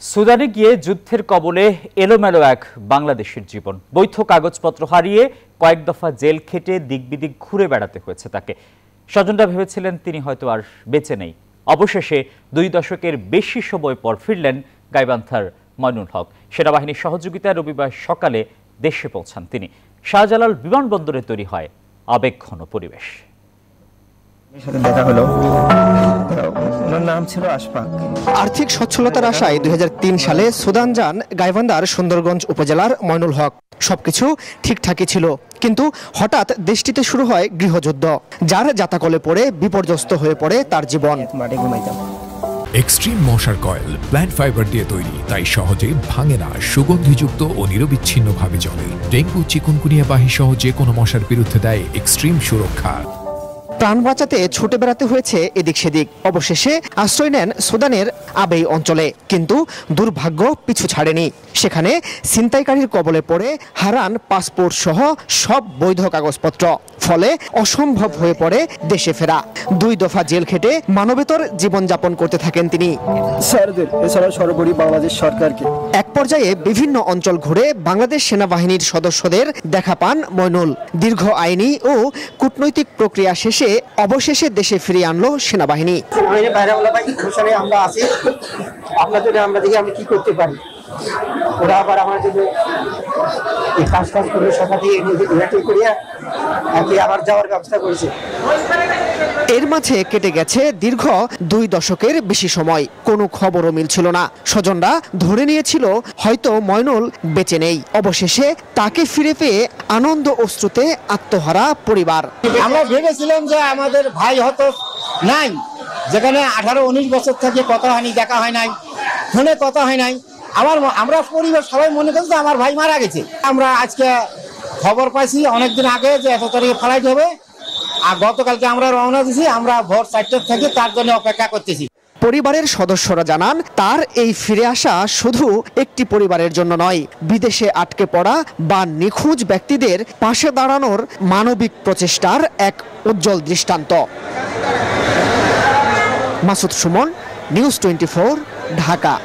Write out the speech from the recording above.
সুদানে গিয়ে যুদ্ধের কবলে এলোমেলো এক বাংলাদেশের জীবন। বৈধ কাগজপত্র হারিয়ে কয়েক দফা জেল খেটে দিকবিদিক ঘুরে বেড়াতে হয়েছে তাকে। স্বজনরা ভেবেছিলেন তিনি হয়তো আর বেঁচে নেই। অবশেষে 2 দশকের বেশি সময় পর ফিরলেন গাইবান্ধার মইনুল হক। সেনাবাহিনীর সহযোগিতায় রবিবার সকালে দেশে পৌঁছান তিনি। শাহজালাল বিমানবন্দরে তৈরি হয় আবেগঘন পরিবেশ। দেখা হলো, ওনার নাম ছিল আশফাক। আর্থিক সচ্ছলতার আশায় 2003 সালে সুদান যান গাইবান্ধার সুন্দরগঞ্জ উপজেলার মইনুল হক। সবকিছু ঠিকঠাকই ছিল, কিন্তু হঠাৎ দেশটিতে শুরু হয় গৃহযুদ্ধ, যার জাতাকলে পড়ে বিপর্যস্ত হয়ে পড়ে তার জীবন। মাঠে ঘুমাইতাম। এক্সট্রিম মশার কয়েল প্ল্যান্ট ফাইবার দিয়ে তৈরি, তাই সহজে ভাঙে না, সুগন্ধিযুক্ত ও নিরবিচ্ছিন্নভাবে জ্বলে। ডেঙ্গু, চিকুনগুনিয়া বাহি সহ যে কোনো মশার বিরুদ্ধে দেয় এক্সট্রিম সুরক্ষা। প্রাণ বাঁচাতে ছুটে বেড়াতে হয়েছে এদিক সেদিক। অবশেষে আশ্রয় নেন সুদানের আবেই অঞ্চলে, কিন্তু দুর্ভাগ্য পিছু ছাড়েনি। সেখানে ছিনতাইকারীর কবলে পড়ে হারান পাসপোর্ট সহ সব বৈধ কাগজপত্র। ফলে অসম্ভব হয়ে পড়ে দেশে ফেরা। 2 দফা জেল খেটে মানবেতর জীবনযাপন করতে থাকেন তিনি। স্যারদের এছাড়া সর্বোপরি বাংলাদেশ সরকারকে। এক পর্যায়ে বিভিন্ন অঞ্চল ঘুরে বাংলাদেশ সেনাবাহিনীর সদস্যদের দেখা পান মইনুল। দীর্ঘ আইনি ও কূটনৈতিক প্রক্রিয়া শেষে অবশেষে দেশে ফিরিয়ে আনলো সেনাবাহিনী। আমরা আছি, আপনাদের আমরা দেখি আমি কি করতে পারি। ওরা আবার আমাদের এই কাজ করে সকাল থেকে করিয়া আবার যাওয়ার ব্যবস্থা করেছে। এর মাঝে কেটে গেছে দীর্ঘ 2 দশকের বেশি সময়। কোনো খবরও মিলছিল না। স্বজনরা ধরে নিয়েছিল হয়তো মইনুল বেঁচে নেই। অবশেষে তাকে ফিরে পেয়ে আনন্দ অশ্রুতে আত্মহারা পরিবার। আমরা ভেবেছিলাম যে আমাদের ভাই হয়তো নাই, যেখানে 18-19 বছর থেকে কথা হয়নি, দেখা হয় নাই, ফোনে কথা হয় নাই। আমরা পরিবার সবাই মনে করছি আমার ভাই মারা গেছে। আমরা আজকে খবর পাইছি অনেকদিন আগে যে 1 তারিখে ফ্লাইট হবে, আর গতকালকে আমরা রওনা দিছি। আমরা ভোর 4টা থেকে তার জন্য অপেক্ষা করতেছি। পরিবারের সদস্যরা জানান, তার এই ফিরে আসা শুধু একটি পরিবারের জন্য নয়, বিদেশে আটকে পড়া বা নিখোঁজ ব্যক্তিদের পাশে দাঁড়ানোর মানবিক প্রচেষ্টার এক উজ্জ্বল দৃষ্টান্ত। মাসুদ সুমন, নিউজ 24, ঢাকা।